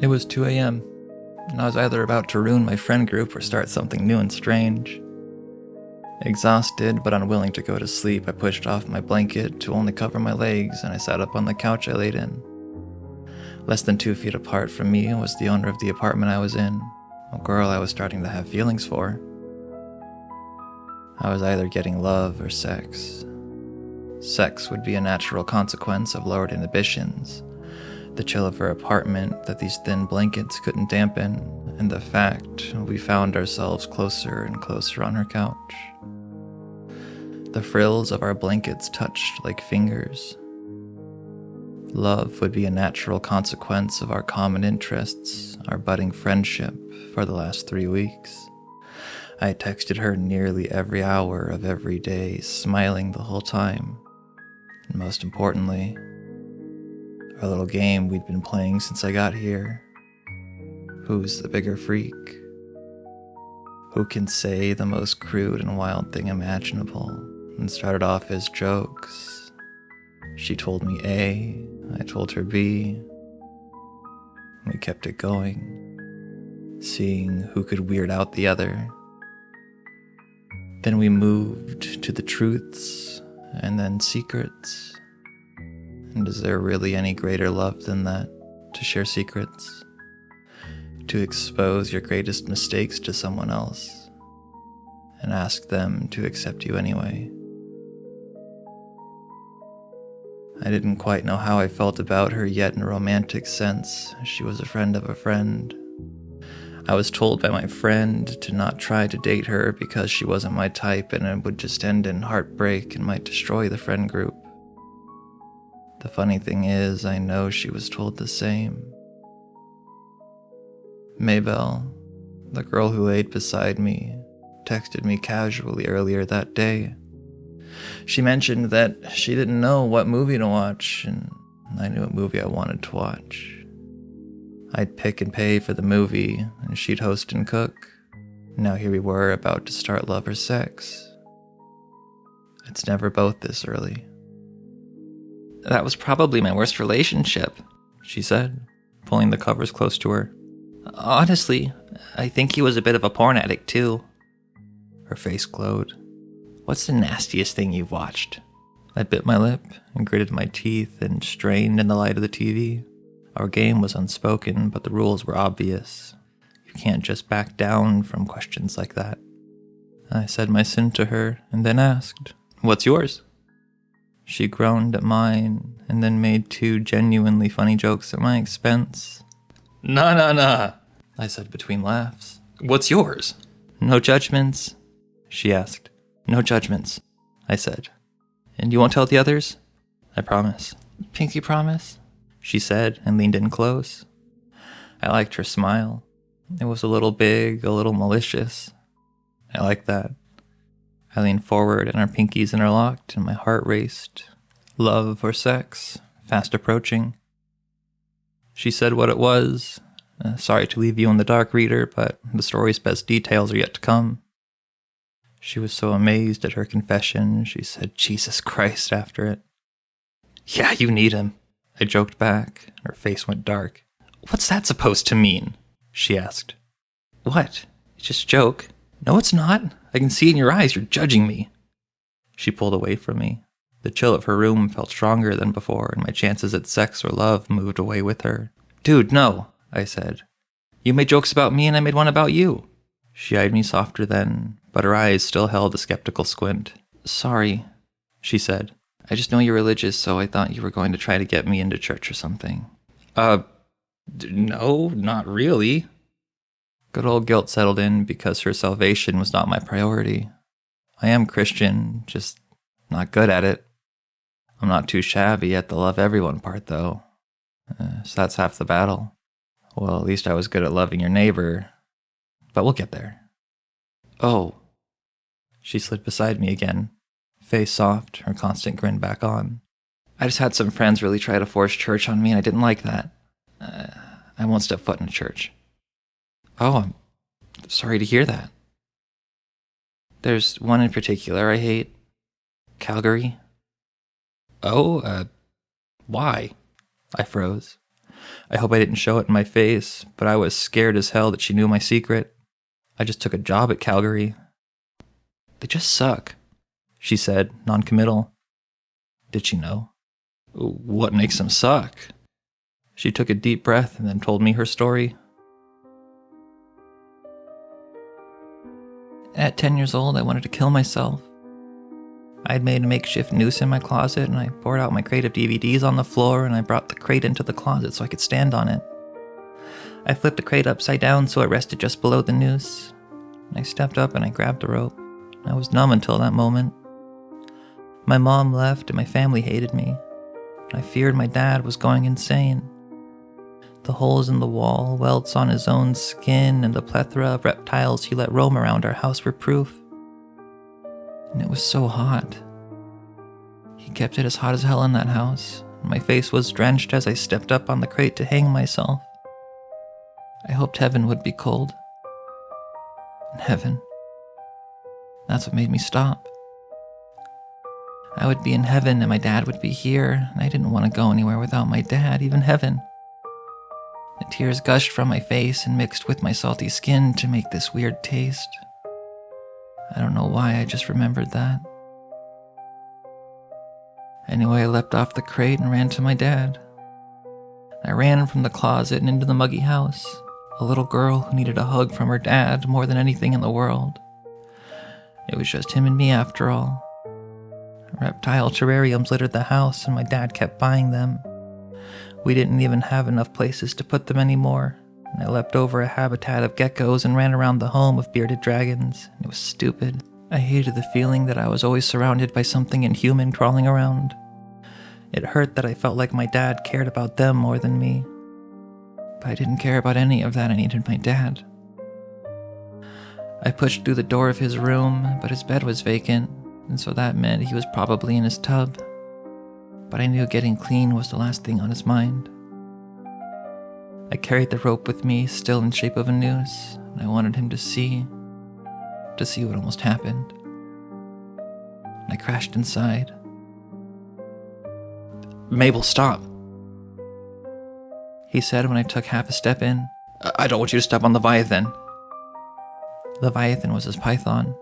It was 2 a.m., and I was either about to ruin my friend group or start something new and strange. Exhausted but unwilling to go to sleep, I pushed off my blanket to only cover my legs, and I sat up on the couch I laid in. Less than 2 feet apart from me was the owner of the apartment I was in, a girl I was starting to have feelings for. I was either getting love or sex. Sex would be a natural consequence of lowered inhibitions, the chill of her apartment that these thin blankets couldn't dampen, and the fact we found ourselves closer and closer on her couch. The frills of our blankets touched like fingers. Love would be a natural consequence of our common interests, our budding friendship for the last 3 weeks. I had texted her nearly every hour of every day, smiling the whole time. And most importantly, our little game we'd been playing since I got here. Who's the bigger freak? Who can say the most crude and wild thing imaginable? And started off as jokes. She told me A, I told her B. We kept it going, seeing who could weird out the other. Then we moved to the truths, and then secrets. And is there really any greater love than that, to share secrets? To expose your greatest mistakes to someone else, and ask them to accept you anyway. I didn't quite know how I felt about her yet in a romantic sense. She was a friend of a friend. I was told by my friend to not try to date her because she wasn't my type and it would just end in heartbreak and might destroy the friend group. The funny thing is, I know she was told the same. Maybelle, the girl who laid beside me, texted me casually earlier that day. She mentioned that she didn't know what movie to watch, and I knew what movie I wanted to watch. I'd pick and pay for the movie, and she'd host and cook. Now here we were about to start love or sex. It's never both this early. That was probably my worst relationship, she said, pulling the covers close to her. Honestly, I think he was a bit of a porn addict too. Her face glowed. What's the nastiest thing you've watched? I bit my lip and gritted my teeth and strained in the light of the TV. Our game was unspoken, but the rules were obvious. You can't just back down from questions like that. I said my sin to her and then asked, "What's yours?" She groaned at mine and then made 2 genuinely funny jokes at my expense. Nah, I said between laughs. "What's yours?" No judgments, she asked. No judgments, I said. And you won't tell the others? I promise. Pinky promise? She said and leaned in close. I liked her smile. It was a little big, a little malicious. I liked that. I leaned forward and our pinkies interlocked and my heart raced. Love or sex, fast approaching. She said what it was. Sorry to leave you in the dark, reader, but the story's best details are yet to come. She was so amazed at her confession, she said Jesus Christ after it. Yeah, you need him, I joked back. Her face went dark. What's that supposed to mean? She asked. What? It's just a joke. No, it's not. I can see in your eyes you're judging me. She pulled away from me. The chill of her room felt stronger than before, and my chances at sex or love moved away with her. Dude, no, I said. You made jokes about me and I made one about you. She eyed me softer then, but her eyes still held a skeptical squint. Sorry, she said. I just know you're religious, so I thought you were going to try to get me into church or something. No, not really. Good old guilt settled in because her salvation was not my priority. I am Christian, just not good at it. I'm not too shabby at the love everyone part, though. So that's half the battle. Well, at least I was good at loving your neighbor. But we'll get there. Oh. She slid beside me again, face soft, her constant grin back on. I just had some friends really try to force church on me and I didn't like that. I won't step foot in a church. Oh, I'm sorry to hear that. There's one in particular I hate. Calgary. Oh, why? I froze. I hope I didn't show it in my face, but I was scared as hell that she knew my secret. I just took a job at Calgary. They just suck, She said, non-committal. Did she know? What makes them suck? She took a deep breath and then told me her story. At 10 years old, I wanted to kill myself. I had made a makeshift noose in my closet, and I poured out my crate of DVDs on the floor, and I brought the crate into the closet so I could stand on it. I flipped the crate upside down so it rested just below the noose. I stepped up and I grabbed the rope. I was numb until that moment. My mom left and my family hated me. I feared my dad was going insane. The holes in the wall, welts on his own skin, and the plethora of reptiles he let roam around our house were proof. And it was so hot. He kept it as hot as hell in that house. My face was drenched as I stepped up on the crate to hang myself. I hoped heaven would be cold. And heaven. That's what made me stop. I would be in heaven and my dad would be here, and I didn't want to go anywhere without my dad, even heaven. The tears gushed from my face and mixed with my salty skin to make this weird taste. I don't know why, I just remembered that. Anyway, I leapt off the crate and ran to my dad. I ran from the closet and into the muggy house, a little girl who needed a hug from her dad more than anything in the world. It was just him and me after all. Reptile terrariums littered the house and my dad kept buying them. We didn't even have enough places to put them anymore. I leapt over a habitat of geckos and ran around the home of bearded dragons. It was stupid. I hated the feeling that I was always surrounded by something inhuman crawling around. It hurt that I felt like my dad cared about them more than me. But I didn't care about any of that. I needed my dad. I pushed through the door of his room, but his bed was vacant, and so that meant he was probably in his tub. But I knew getting clean was the last thing on his mind. I carried the rope with me, still in shape of a noose, and I wanted him to see what almost happened. And I crashed inside. Mabel, stop, he said when I took half a step in. I don't want you to step on Leviathan. Leviathan was his python,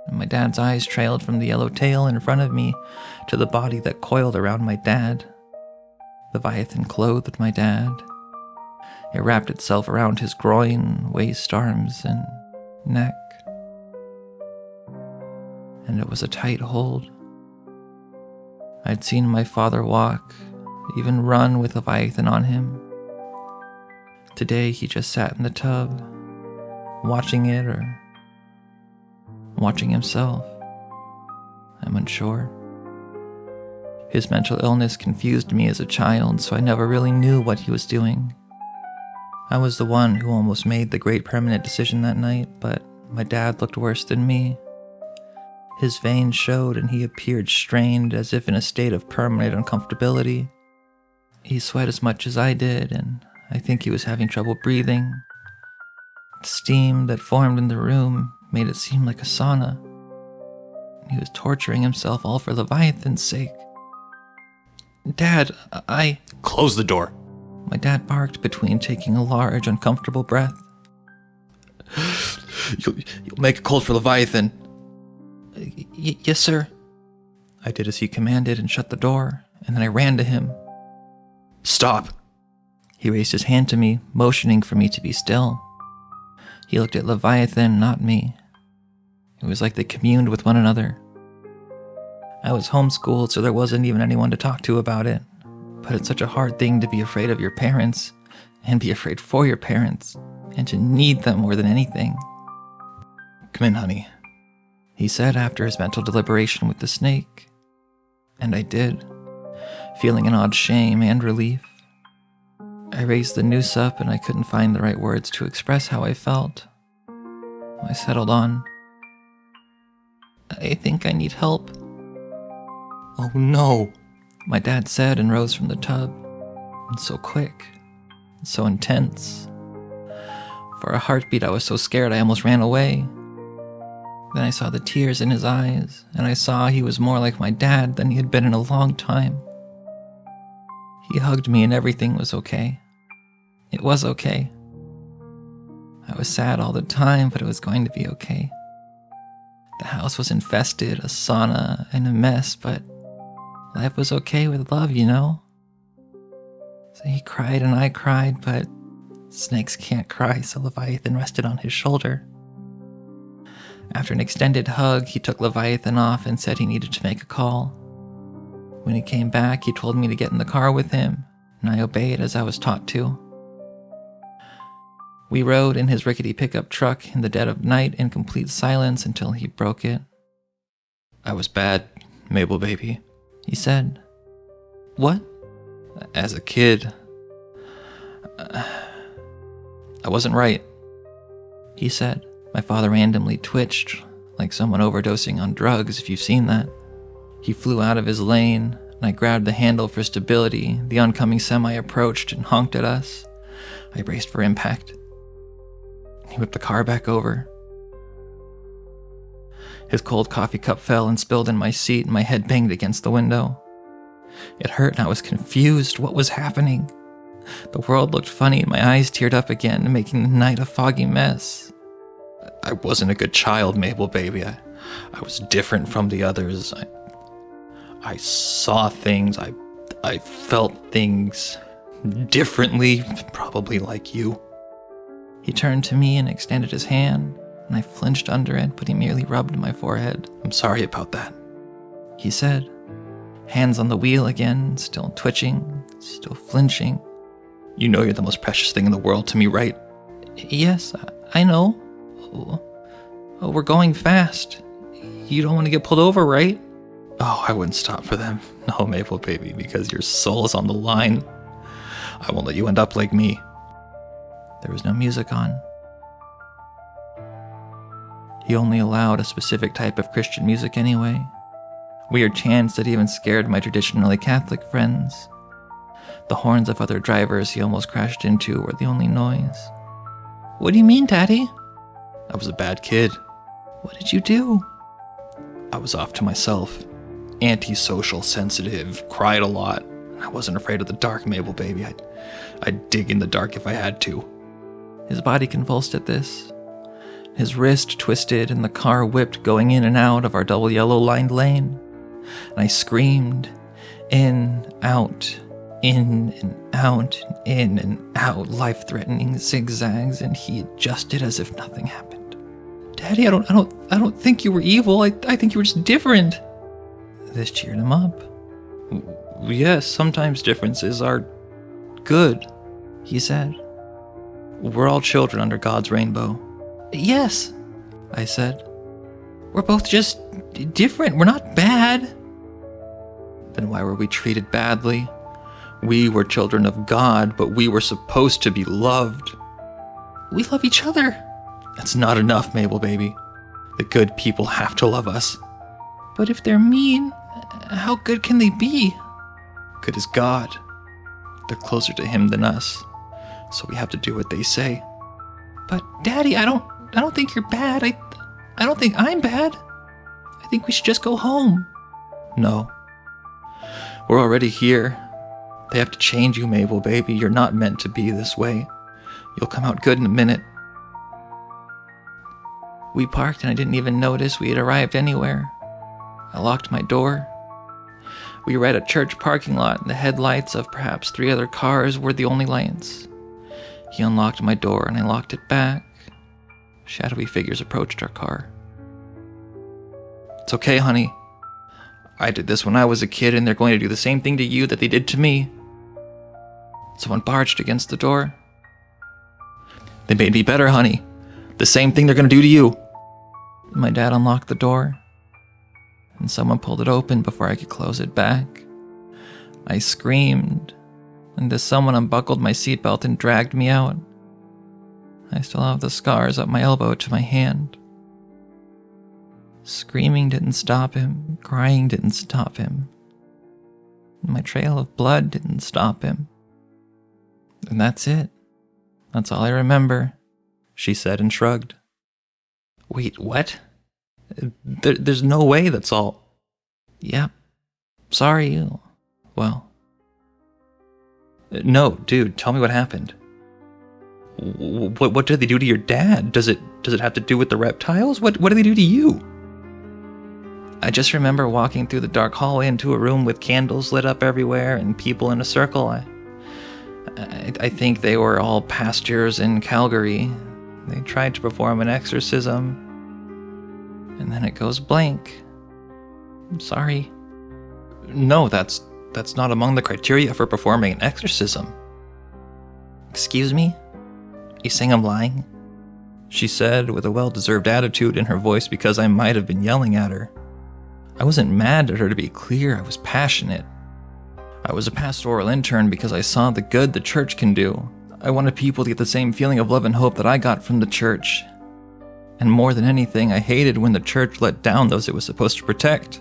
and my dad's eyes trailed from the yellow tail in front of me to the body that coiled around my dad. Leviathan clothed my dad. It wrapped itself around his groin, waist, arms, and neck. And it was a tight hold. I'd seen my father walk, even run with Leviathan on him. Today he just sat in the tub, watching it or watching himself. I'm unsure. His mental illness confused me as a child, so I never really knew what he was doing. I was the one who almost made the great permanent decision that night, but my dad looked worse than me. His veins showed and he appeared strained, as if in a state of permanent uncomfortability. He sweat as much as I did, and I think he was having trouble breathing. The steam that formed in the room made it seem like a sauna. He was torturing himself all for Leviathan's sake. Dad, Close the door. My dad barked between taking a large, uncomfortable breath. You'll make it cold for Leviathan. Yes, sir. I did as he commanded and shut the door, and then I ran to him. Stop. He raised his hand to me, motioning for me to be still. He looked at Leviathan, not me. It was like they communed with one another. I was homeschooled, so there wasn't even anyone to talk to about it. But it's such a hard thing to be afraid of your parents, and be afraid for your parents, and to need them more than anything. Come in, honey, he said after his mental deliberation with the snake. And I did, feeling an odd shame and relief. I raised the noose up and I couldn't find the right words to express how I felt. I settled on, I think I need help. Oh no, my dad said and rose from the tub. And so quick, so intense. For a heartbeat I was so scared I almost ran away. Then I saw the tears in his eyes, and I saw he was more like my dad than he had been in a long time. He hugged me and everything was okay. It was okay. I was sad all the time, but it was going to be okay. The house was infested, a sauna, and a mess, but life was okay with love, you know? So he cried and I cried, but snakes can't cry, so Leviathan rested on his shoulder. After an extended hug, he took Leviathan off and said he needed to make a call. When he came back, he told me to get in the car with him, and I obeyed as I was taught to. We rode in his rickety pickup truck in the dead of night in complete silence until he broke it. I was bad, Mabel baby, He said. What? as a kid. I wasn't right. He said. My father randomly twitched, like someone overdosing on drugs, if you've seen that. He flew out of his lane, and I grabbed the handle for stability. The oncoming semi approached and honked at us. I braced for impact. He whipped the car back over. His cold coffee cup fell and spilled in my seat, and my head banged against the window. It hurt, and I was confused. What was happening? The world looked funny, and my eyes teared up again, making the night a foggy mess. I wasn't a good child, Mabel baby. I was different from the others. I saw things. I felt things differently, probably like you. He turned to me and extended his hand, and I flinched under it, but he merely rubbed my forehead. I'm sorry about that. He said, hands on the wheel again, still twitching, still flinching. You know you're the most precious thing in the world to me, right? Yes, I know. Oh, we're going fast. You don't want to get pulled over, right? Oh, I wouldn't stop for them. No, Mabel baby, because your soul is on the line. I won't let you end up like me. There was no music on. He only allowed a specific type of Christian music anyway. Weird chants that even scared my traditionally Catholic friends. The horns of other drivers he almost crashed into were the only noise. What do you mean, Daddy? I was a bad kid. What did you do? I was off to myself. Antisocial, sensitive, cried a lot. I wasn't afraid of the dark, Mabel baby. I'd dig in the dark if I had to. His body convulsed at this. His wrist twisted and the car whipped, going in and out of our double yellow-lined lane. And I screamed, in, out, in and out, in and out, life-threatening zigzags, and he adjusted as if nothing happened. Daddy, I don't think you were evil. I think you were just different. This cheered him up. Yes, sometimes differences are good, he said. We're all children under God's rainbow. Yes, I said. We're both just different. We're not bad. Then why were we treated badly? We were children of God, but we were supposed to be loved. We love each other. That's not enough, Mabel baby. The good people have to love us. But if they're mean, how good can they be? Good as God. They're closer to him than us, so we have to do what they say. But Daddy, I don't think you're bad. I don't think I'm bad. I think we should just go home. No. We're already here. They have to change you, Mabel baby. You're not meant to be this way. You'll come out good in a minute. We parked and I didn't even notice we had arrived anywhere. I locked my door. We were at a church parking lot and the headlights of perhaps 3 other cars were the only lights. He unlocked my door and I locked it back. Shadowy figures approached our car. It's okay, honey. I did this when I was a kid and they're going to do the same thing to you that they did to me. Someone barged against the door. They made me better, honey. The same thing they're going to do to you. My dad unlocked the door, and someone pulled it open before I could close it back. I screamed, and this someone unbuckled my seatbelt and dragged me out. I still have the scars up my elbow to my hand. Screaming didn't stop him, crying didn't stop him. My trail of blood didn't stop him. And that's it. That's all I remember, she said and shrugged. Wait, what? There's no way that's all. Yep. Sorry. Well. No, dude, tell me what happened. What did they do to your dad? Does it have to do with the reptiles? What do they do to you? I just remember walking through the dark hallway into a room with candles lit up everywhere and people in a circle. I think they were all pastors in Calgary. They tried to perform an exorcism, and then it goes blank. I'm sorry. No, that's not among the criteria for performing an exorcism. Excuse me? You saying I'm lying? She said with a well-deserved attitude in her voice because I might have been yelling at her. I wasn't mad at her, to be clear. I was passionate. I was a pastoral intern because I saw the good the church can do. I wanted people to get the same feeling of love and hope that I got from the church. And more than anything, I hated when the church let down those it was supposed to protect.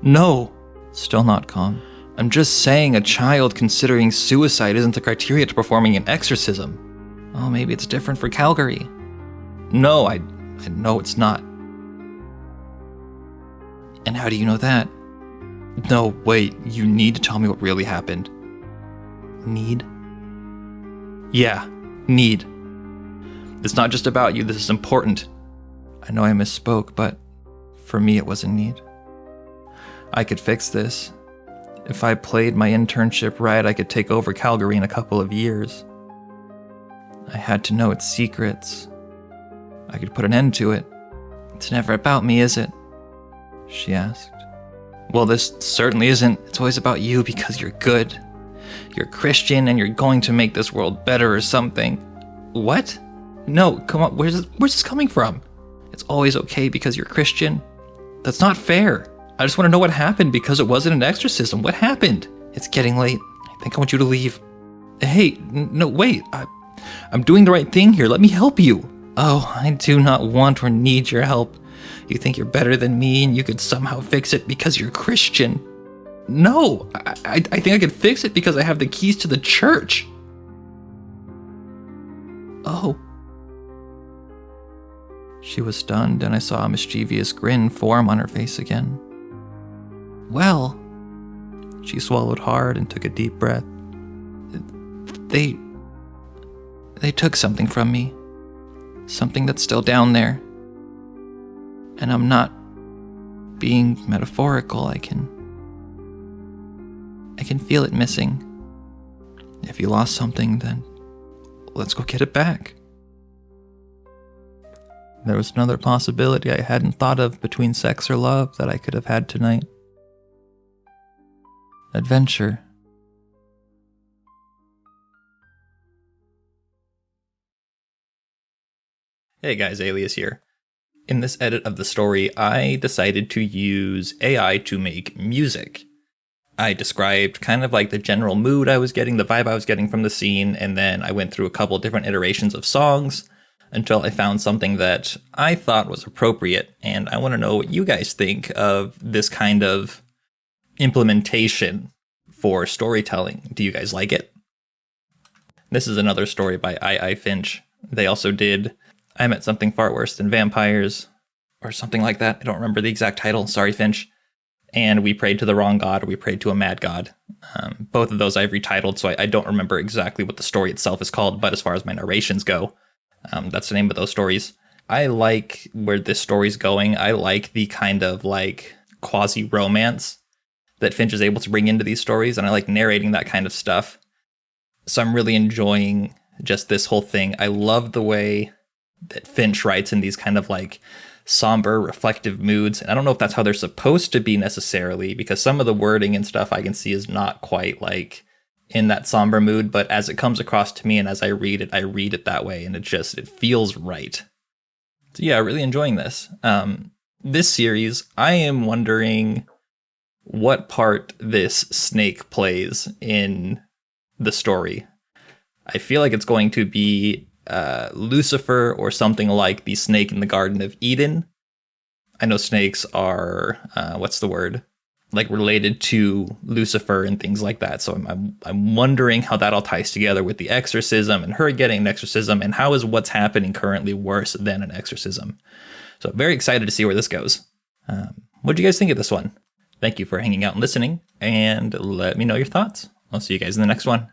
No, still not calm. I'm just saying a child considering suicide isn't the criteria to performing an exorcism. Oh, maybe it's different for Calgary. No, I know it's not. And how do you know that? No, wait, you need to tell me what really happened. Need? Yeah, need. It's not just about you, this is important. I know I misspoke, but for me it was a need. I could fix this. If I played my internship right, I could take over Calgary in a couple of years. I had to know its secrets. I could put an end to it. It's never about me, is it? She asked. Well, this certainly isn't. It's always about you because you're good. You're Christian and you're going to make this world better or something. What? No, come on, where's this coming from? It's always okay because you're Christian? That's not fair. I just want to know what happened because it wasn't an exorcism. What happened? It's getting late. I think I want you to leave. Hey, no, wait. I'm doing the right thing here. Let me help you. Oh, I do not want or need your help. You think you're better than me and you could somehow fix it because you're Christian. No, I think I could fix it because I have the keys to the church. Oh. She was stunned and I saw a mischievous grin form on her face again. Well, she swallowed hard and took a deep breath. They took something from me. Something that's still down there. And I'm not being metaphorical. I can feel it missing. If you lost something, then let's go get it back. There was another possibility I hadn't thought of between sex or love that I could have had tonight. Adventure. Hey guys, Alias here. In this edit of the story, I decided to use AI to make music. I described kind of like the general mood I was getting, the vibe I was getting from the scene, and then I went through a couple different iterations of songs until I found something that I thought was appropriate, and I want to know what you guys think of this kind of implementation for storytelling. Do you guys like it? This is another story by I. Finch. They also did I Met Something Far Worse Than Vampires, or something like that. I don't remember the exact title. Sorry, Finch. And We Prayed to the Wrong God, or We Prayed to a Mad God. Both of those I've retitled, so I don't remember exactly what the story itself is called, but as far as my narrations go, that's the name of those stories. I like where this story's going. I like the kind of like quasi-romance that Finch is able to bring into these stories, and I like narrating that kind of stuff. So I'm really enjoying just this whole thing. I love the way that Finch writes in these kind of like somber, reflective moods. And I don't know if that's how they're supposed to be necessarily, because some of the wording and stuff I can see is not quite like in that somber mood, but as it comes across to me and as I read it that way, and it feels right. So yeah, really enjoying this. This series, I am wondering what part this snake plays in the story. I feel like it's going to be Lucifer or something like the snake in the Garden of Eden. I know snakes are, like related to Lucifer and things like that. So I'm wondering how that all ties together with the exorcism and her getting an exorcism, and how is what's happening currently worse than an exorcism. So very excited to see where this goes. What do you guys think of this one? Thank you for hanging out and listening, and let me know your thoughts. I'll see you guys in the next one.